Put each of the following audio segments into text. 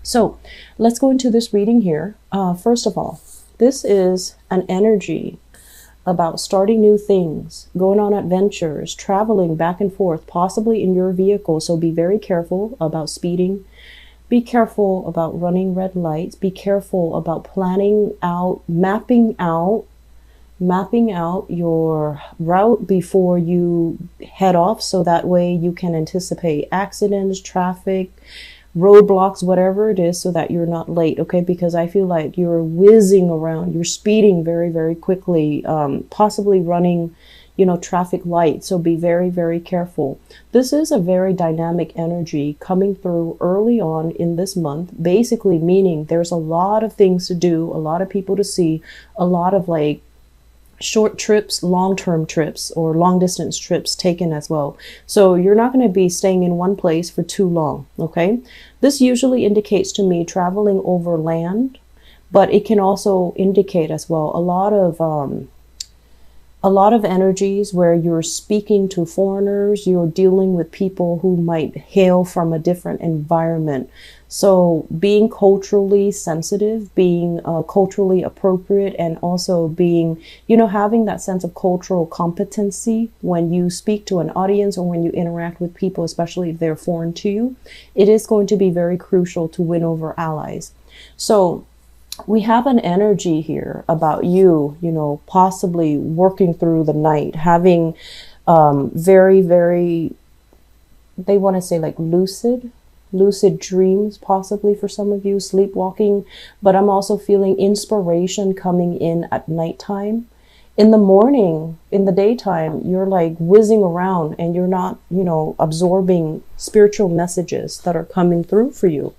So let's go into this reading here. First of all, this is an energy about starting new things, going on adventures, traveling back and forth, possibly in your vehicle. So be very careful about speeding. Be careful about running red lights. Be careful about planning out, mapping out your route before you head off, so that way you can anticipate accidents, traffic, roadblocks, whatever it is, so that you're not late. Okay, because I feel like you're whizzing around, you're speeding very, very quickly, possibly running, traffic lights. So be very, very careful. This is a very dynamic energy coming through early on in this month, basically meaning there's a lot of things to do, a lot of people to see, a lot of like short trips, long-term trips, or long distance trips taken as well. So you're not going to be staying in one place for too long. Okay. This usually indicates to me traveling over land, but it can also indicate as well a lot of energies where you're speaking to foreigners, you're dealing with people who might hail from a different environment. So being culturally sensitive, being culturally appropriate, and also being, having that sense of cultural competency when you speak to an audience or when you interact with people, especially if they're foreign to you, it is going to be very crucial to win over allies. So we have an energy here about you, possibly working through the night, having very, very, they want to say like lucid dreams, possibly for some of you, sleepwalking. But I'm also feeling inspiration coming in at nighttime. In the morning, in the daytime, you're like whizzing around and you're not, absorbing spiritual messages that are coming through for you.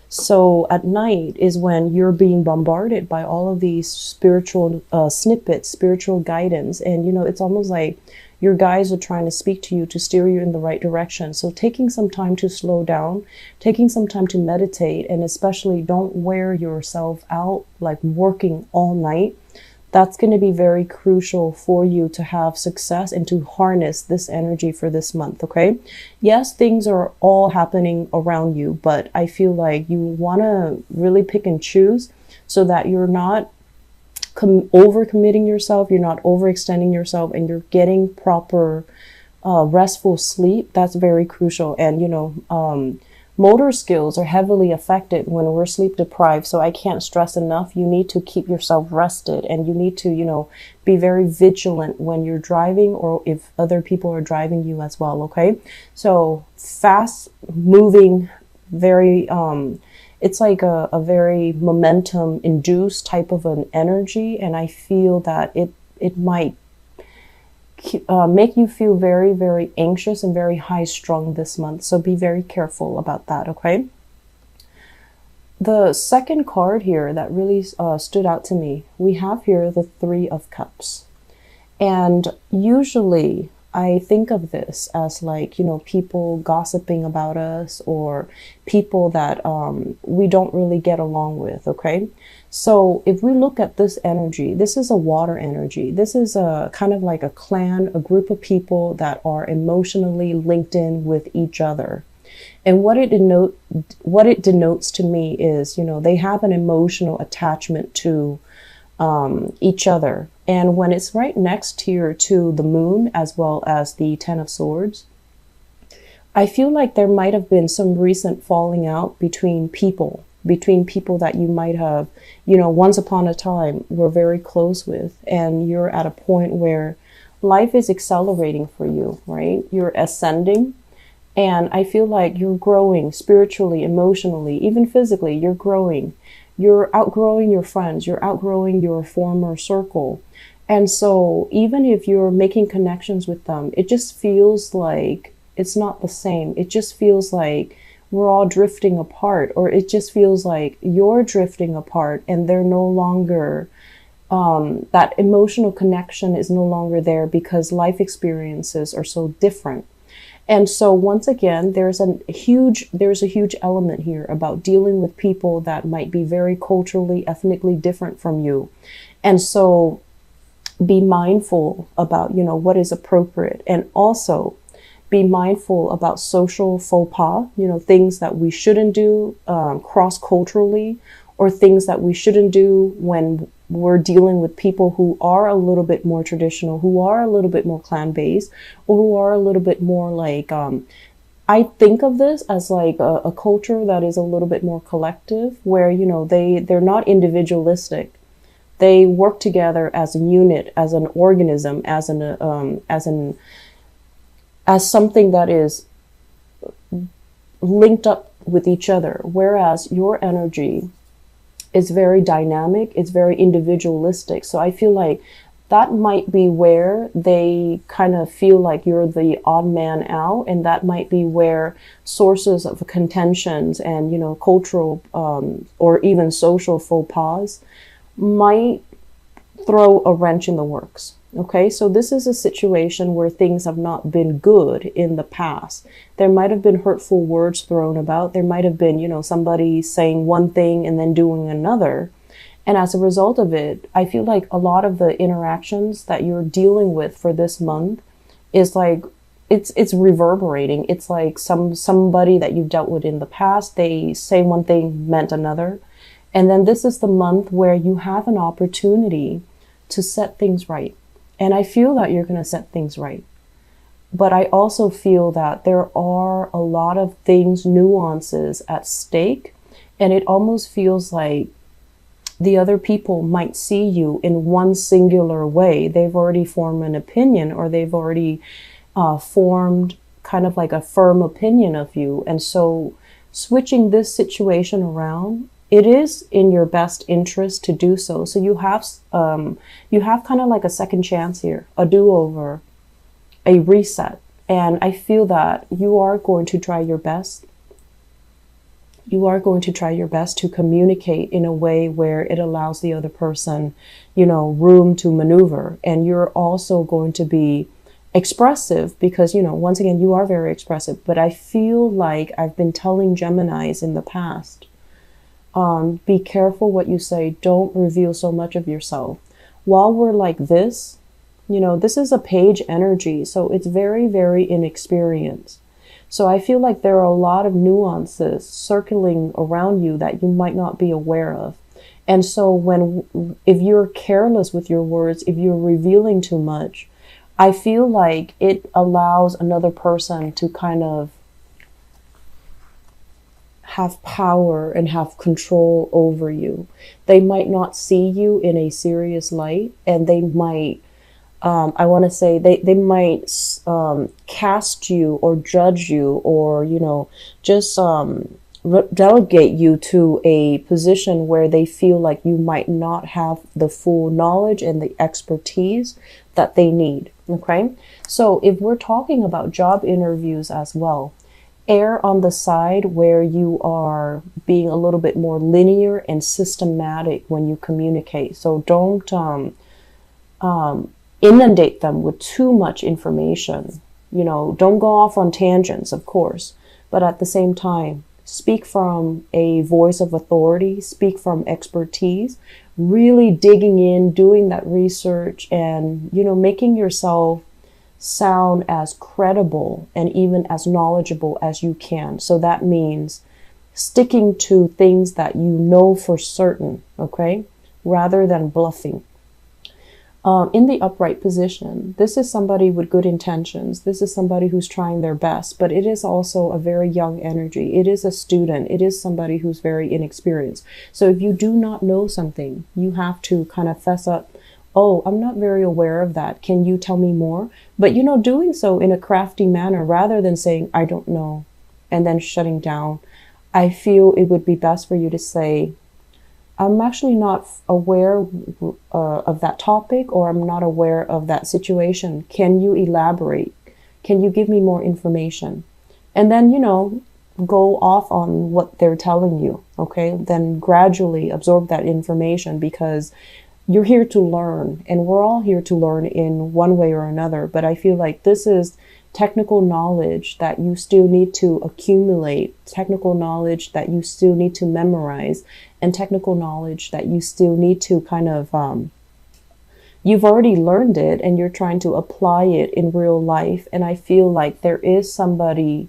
So at night is when you're being bombarded by all of these spiritual snippets, spiritual guidance. And, it's almost like your guides are trying to speak to you to steer you in the right direction. So taking some time to slow down, taking some time to meditate, and especially don't wear yourself out like working all night. That's going to be very crucial for you to have success and to harness this energy for this month, okay? Yes, things are all happening around you, but I feel like you want to really pick and choose so that you're not overcommitting yourself, you're not overextending yourself, and you're getting proper restful sleep. That's very crucial. And, motor skills are heavily affected when we're sleep deprived. So I can't stress enough. You need to keep yourself rested, and you need to, be very vigilant when you're driving or if other people are driving you as well. Okay. So fast moving, very, it's like a very momentum induced type of an energy. And I feel that it might make you feel very, very anxious and very high strung this month. So be very careful about that. Okay. The second card here that really stood out to me, we have here the Three of Cups. And usually I think of this as like, people gossiping about us or people that we don't really get along with. Okay. So if we look at this energy, this is a water energy. This is a kind of like a clan, a group of people that are emotionally linked in with each other. And what it denotes to me is, they have an emotional attachment to each other. And when it's right next here to the moon as well as the Ten of Swords, I feel like there might have been some recent falling out between people that you might have, once upon a time were very close with, and you're at a point where life is accelerating for you, right? You're ascending, and I feel like you're growing spiritually, emotionally, even physically. You're growing. You're outgrowing your friends. You're outgrowing your former circle. And so even if you're making connections with them, it just feels like it's not the same. It just feels like we're all drifting apart, or it just feels like you're drifting apart and they're no longer, that emotional connection is no longer there because life experiences are so different. And so once again, there's a huge element here about dealing with people that might be very culturally, ethnically different from you. And so be mindful about, what is appropriate, and also be mindful about social faux pas, things that we shouldn't do cross-culturally, or things that we shouldn't do when we're dealing with people who are a little bit more traditional, who are a little bit more clan-based, or who are a little bit more like, I think of this as like a culture that is a little bit more collective, where, they're not individualistic. They work together as a unit, as an organism, as something that is linked up with each other. Whereas your energy is very dynamic, it's very individualistic. So I feel like that might be where they kind of feel like you're the odd man out, and that might be where sources of contentions and, cultural or even social faux pas might throw a wrench in the works. Okay, so this is a situation where things have not been good in the past. There might have been hurtful words thrown about. There might have been, somebody saying one thing and then doing another. And as a result of it, I feel like a lot of the interactions that you're dealing with for this month is like, it's reverberating. It's like somebody that you've dealt with in the past, they say one thing meant another. And then this is the month where you have an opportunity to set things right. And I feel that you're going to set things right. But I also feel that there are a lot of things, nuances at stake. And it almost feels like the other people might see you in one singular way. They've already formed an opinion, or they've already formed kind of like a firm opinion of you. And so switching this situation around, it is in your best interest to do so. So you have kind of like a second chance here, a do-over, a reset. And I feel that you are going to try your best. You are going to try your best to communicate in a way where it allows the other person, room to maneuver. And you're also going to be expressive because, once again, you are very expressive. But I feel like I've been telling Geminis in the past, be careful what you say. Don't reveal so much of yourself. While we're like this, this is a page energy, so it's very, very inexperienced. So I feel like there are a lot of nuances circling around you that you might not be aware of. And so if you're careless with your words, if you're revealing too much, I feel like it allows another person to kind of have power and have control over you. They might not see you in a serious light, and they might, I want to say, they might cast you or judge you, or, just delegate you to a position where they feel like you might not have the full knowledge and the expertise that they need. Okay. So if we're talking about job interviews as well, err on the side where you are being a little bit more linear and systematic when you communicate. So don't inundate them with too much information. Don't go off on tangents, of course, but at the same time, speak from a voice of authority, speak from expertise, really digging in, doing that research, and, making yourself sound as credible and even as knowledgeable as you can. So that means sticking to things that you know for certain, okay, rather than bluffing. In the upright position, this is somebody with good intentions. This is somebody who's trying their best, but it is also a very young energy. It is a student. It is somebody who's very inexperienced. So if you do not know something, you have to kind of fess up. Oh, I'm not very aware of that. Can you tell me more? But, doing so in a crafty manner rather than saying, I don't know, and then shutting down. I feel it would be best for you to say, I'm actually not aware of that topic, or I'm not aware of that situation. Can you elaborate? Can you give me more information? And then, go off on what they're telling you. Okay. Then gradually absorb that information, because you're here to learn, and we're all here to learn in one way or another. But I feel like this is technical knowledge that you still need to accumulate, technical knowledge that you still need to memorize, and technical knowledge that you still need to kind of You've already learned it and you're trying to apply it in real life. And I feel like there is somebody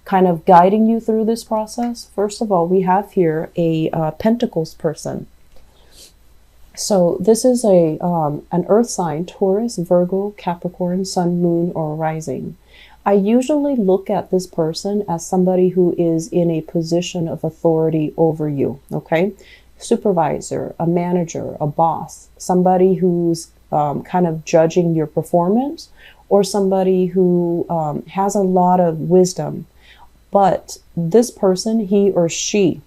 kind of guiding you through this process. First of all, we have here a Pentacles person. So this is an earth sign, Taurus, Virgo, Capricorn, Sun, Moon, or Rising. I usually look at this person as somebody who is in a position of authority over you, okay? Supervisor, a manager, a boss, somebody who's kind of judging your performance, or somebody who has a lot of wisdom. But this person, he or she,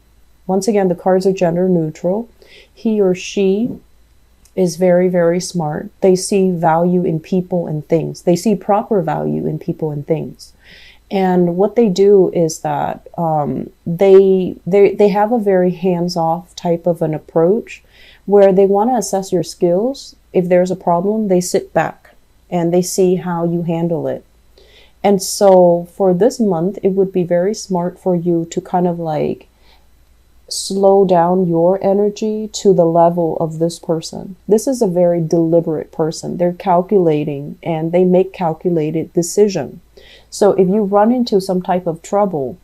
once again, the cards are gender neutral. He or she is very, very smart. They see value in people and things. They see proper value in people and things. And what they do is that they have a very hands-off type of an approach where they want to assess your skills. If there's a problem, they sit back and they see how you handle it. And so for this month, it would be very smart for you to kind of like slow down your energy to the level of this person. This is a very deliberate person. They're calculating and they make calculated decisions. So if you run into some type of trouble,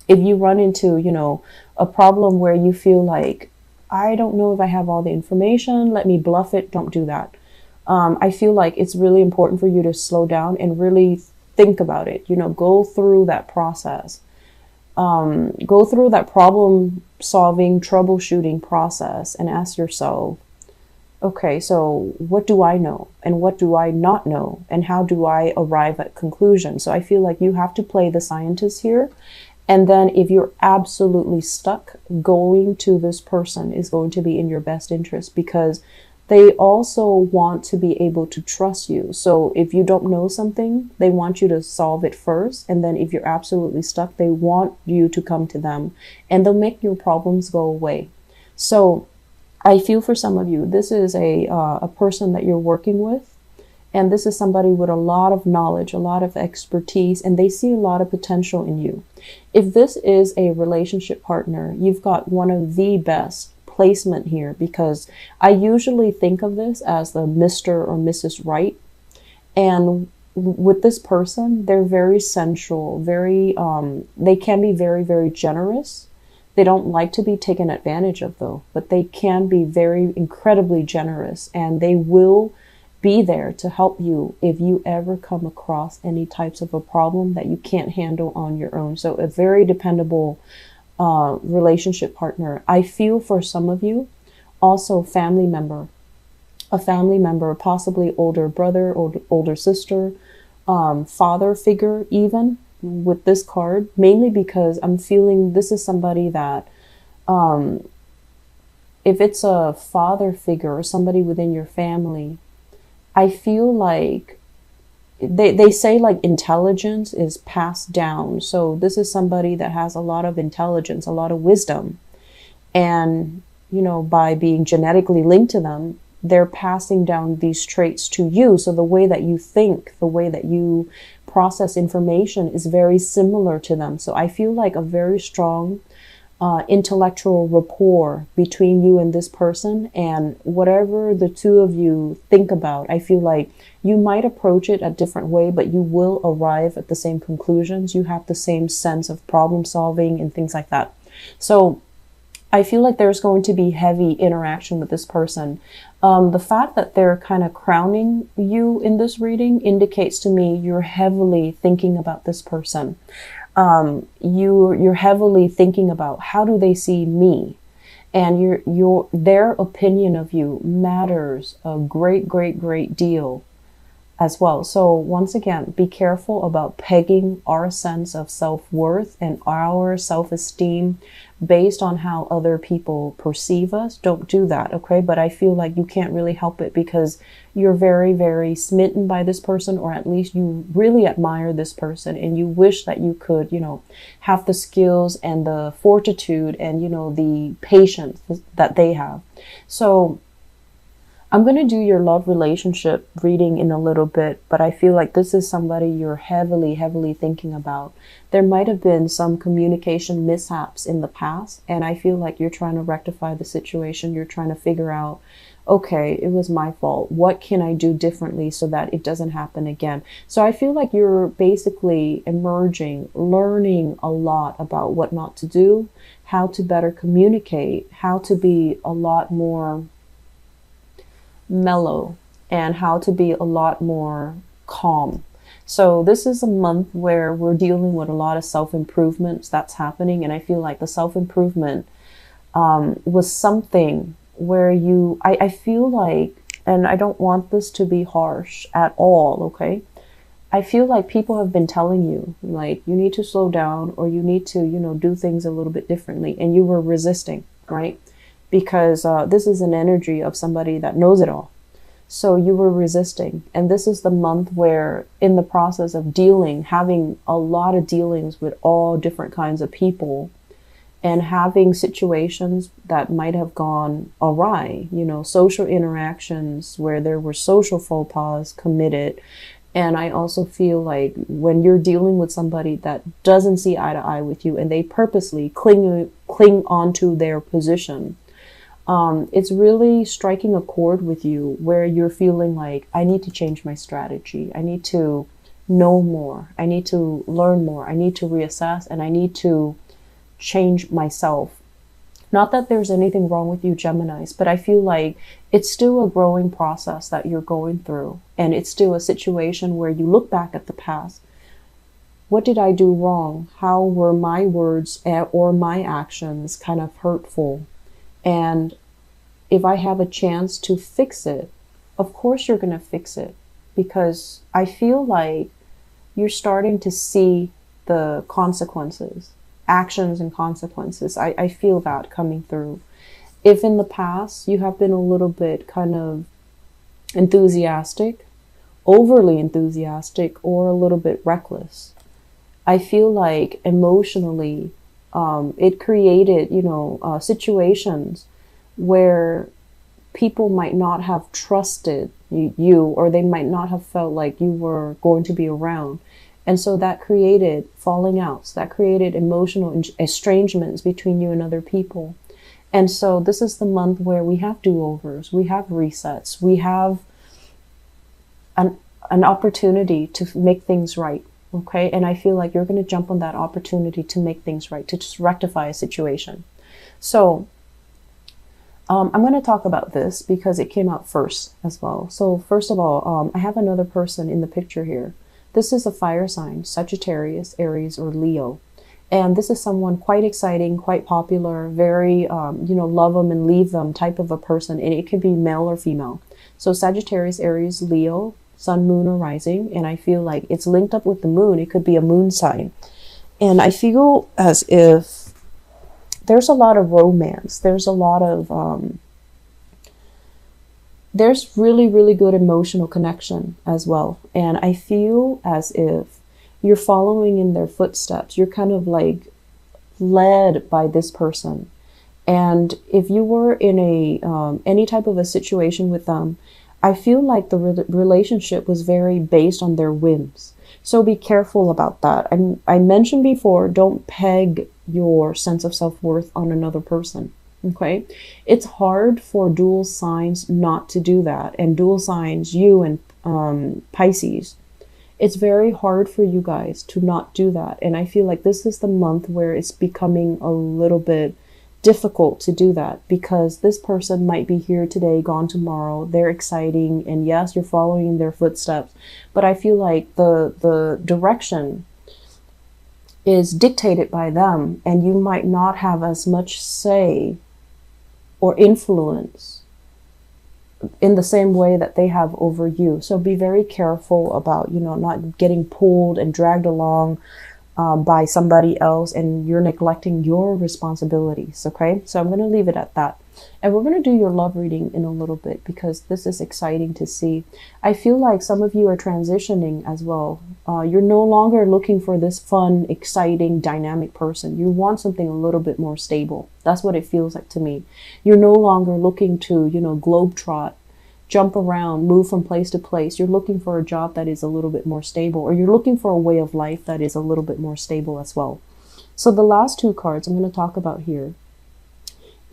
if you run into, you know, a problem where you feel like, I don't know if I have all the information, let me bluff it, don't do that. I feel like it's really important for you to slow down and really think about it, you know, go through that process. Go through that problem solving, troubleshooting process and ask yourself, okay, so what do I know and what do I not know and how do I arrive at conclusion? So I feel like you have to play the scientist here. And then if you're absolutely stuck, going to this person is going to be in your best interest because they also want to be able to trust you. So if you don't know something, they want you to solve it first. And then if you're absolutely stuck, they want you to come to them and they'll make your problems go away. So I feel for some of you, this is a person that you're working with. And this is somebody with a lot of knowledge, a lot of expertise, and they see a lot of potential in you. If this is a relationship partner, you've got one of the best placement here because I usually think of this as the Mr. or Mrs. Right. And with this person, they're very sensual, very, they can be very, very generous. They don't like to be taken advantage of though, but they can be very incredibly generous and they will be there to help you if you ever come across any types of a problem that you can't handle on your own. So a very dependable relationship partner. I feel for some of you, also family member, a family member, possibly older brother, older sister, father figure even with this card, mainly because I'm feeling this is somebody that if it's a father figure or somebody within your family, I feel like they say like intelligence is passed down. So this is somebody that has a lot of intelligence, a lot of wisdom. And, you know, by being genetically linked to them, they're passing down these traits to you. So the way that you think, the way that you process information is very similar to them. So I feel like a very strong intellectual rapport between you and this person, and whatever the two of you think about, I feel like you might approach it a different way, but you will arrive at the same conclusions. You have the same sense of problem solving and things like that. So I feel like there's going to be heavy interaction with this person. The fact that they're kind of crowning you in this reading indicates to me you're heavily thinking about this person. You're heavily thinking about how do they see me, and their opinion of you matters a great deal as well. So once again, be careful about pegging our sense of self-worth and our self-esteem based on how other people perceive us. Don't do that, okay? But I feel like you can't really help it because you're very smitten by this person, or at least you really admire this person and you wish that you could, you know, have the skills and the fortitude and, you know, the patience that they have. So I'm going to do your love relationship reading in a little bit, but I feel like this is somebody you're heavily, heavily thinking about. There might have been some communication mishaps in the past, and I feel like you're trying to rectify the situation. You're trying to figure out, okay, it was my fault. What can I do differently so that it doesn't happen again? So I feel like you're basically emerging, learning a lot about what not to do, how to better communicate, how to be a lot more mellow, and how to be a lot more calm. So this is a month where we're dealing with a lot of self-improvements that's happening, and I feel like the self-improvement was something where I feel like, and I don't want this to be harsh at all, okay? I feel like people have been telling you, like, you need to slow down, or you need to, do things a little bit differently, and you were resisting, right? Because this is an energy of somebody that knows it all. So you were resisting. And this is the month where, in the process of having a lot of dealings with all different kinds of people, and having situations that might have gone awry, social interactions where there were social faux pas committed. And I also feel like when you're dealing with somebody that doesn't see eye to eye with you, and they purposely cling onto their position, it's really striking a chord with you where you're feeling like, I need to change my strategy. I need to know more. I need to learn more. I need to reassess, and I need to change myself. Not that there's anything wrong with you, Geminis, but I feel like it's still a growing process that you're going through. And it's still a situation where you look back at the past. What did I do wrong? How were my words or my actions kind of hurtful? And if I have a chance to fix it, of course you're going to fix it, because I feel like you're starting to see the consequences, actions and consequences. I feel that coming through. If in the past you have been a little bit kind of enthusiastic, overly enthusiastic, or a little bit reckless, I feel like emotionally it created, situations where people might not have trusted you, or they might not have felt like you were going to be around. And so that created falling outs, that created emotional estrangements between you and other people. And so this is the month where we have do-overs, we have resets, we have an opportunity to make things right. Okay, and I feel like you're going to jump on that opportunity to make things right, to just rectify a situation. So I'm going to talk about this because it came out first as well. So first of all, I have another person in the picture here. This is a fire sign, Sagittarius, Aries, or Leo. And this is someone quite exciting, quite popular, very, love them and leave them type of a person. And it could be male or female. So Sagittarius, Aries, Leo, Sun, Moon, or Rising, and I feel like it's linked up with the moon. It could be a moon sign. And I feel as if there's a lot of romance. There's a lot of, there's really, really good emotional connection as well. And I feel as if you're following in their footsteps. You're kind of like led by this person. And if you were in any type of a situation with them, I feel like the relationship was very based on their whims. So be careful about that. I mentioned before, don't peg your sense of self-worth on another person. Okay? It's hard for dual signs not to do that. And dual signs, you and Pisces, it's very hard for you guys to not do that. And I feel like this is the month where it's becoming a little bit difficult to do that, because this person might be here today, gone tomorrow. They're exciting, and yes, you're following in their footsteps, but I feel like the direction is dictated by them, and you might not have as much say or influence in the same way that they have over you. So be very careful about, not getting pulled and dragged along by somebody else, and you're neglecting your responsibilities. Okay, so I'm going to leave it at that, and we're going to do your love reading in a little bit, because this is exciting to see. I feel like some of you are transitioning as well. You're no longer looking for this fun, exciting, dynamic person. You want something a little bit more stable. That's what it feels like to me. You're no longer looking to, globetrot jump around, move from place to place. You're looking for a job that is a little bit more stable, or you're looking for a way of life that is a little bit more stable as well. So the last two cards I'm going to talk about here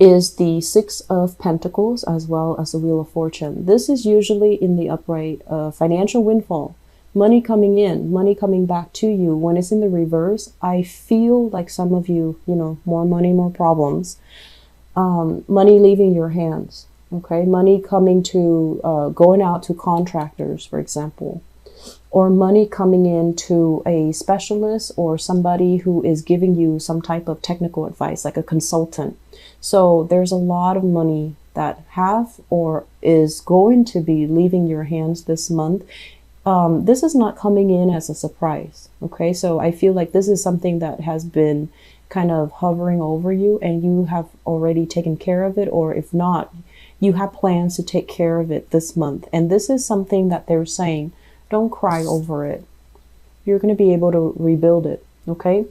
is the Six of Pentacles as well as the Wheel of Fortune. This is usually in the upright financial windfall, money coming in, money coming back to you. When it's in the reverse, I feel like some of you, more money, more problems, money leaving your hands. Okay, money coming to, going out to contractors, for example, or money coming in to a specialist or somebody who is giving you some type of technical advice, like a consultant. So there's a lot of money that have or is going to be leaving your hands this month. This is not coming in as a surprise. Okay, so I feel like this is something that has been kind of hovering over you and you have already taken care of it, or if not, you have plans to take care of it this month. And this is something that they're saying, don't cry over it. You're going to be able to rebuild it. Okay.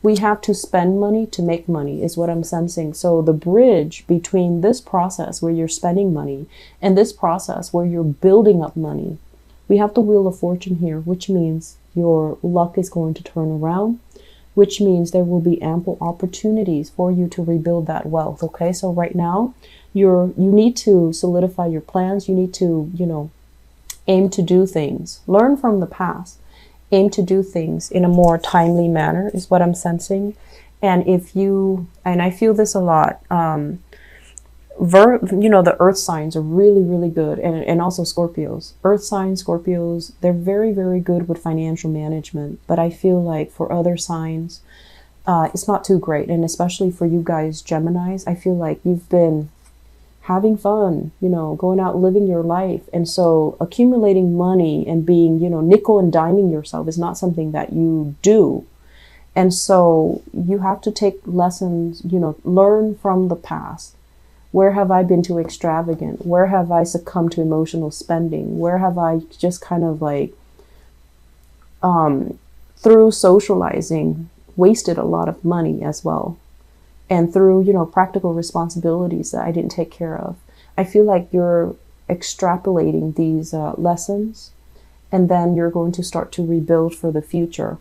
We have to spend money to make money is what I'm sensing. So the bridge between this process where you're spending money and this process where you're building up money, we have the Wheel of Fortune here, which means your luck is going to turn around, which means there will be ample opportunities for you to rebuild that wealth. Okay. So right now you need to solidify your plans. You need to, aim to do things, learn from the past, aim to do things in a more timely manner is what I'm sensing. And and I feel this a lot, the earth signs are really, really good. And also Scorpios, earth signs, Scorpios, they're very, very good with financial management. But I feel like for other signs, it's not too great. And especially for you guys, Geminis, I feel like you've been having fun, going out, living your life. And so accumulating money and being, nickel and diming yourself is not something that you do. And so you have to take lessons, learn from the past. Where have I been too extravagant? Where have I succumbed to emotional spending? Where have I just kind of like, through socializing, wasted a lot of money as well? And through, practical responsibilities that I didn't take care of. I feel like you're extrapolating these lessons, and then you're going to start to rebuild for the future.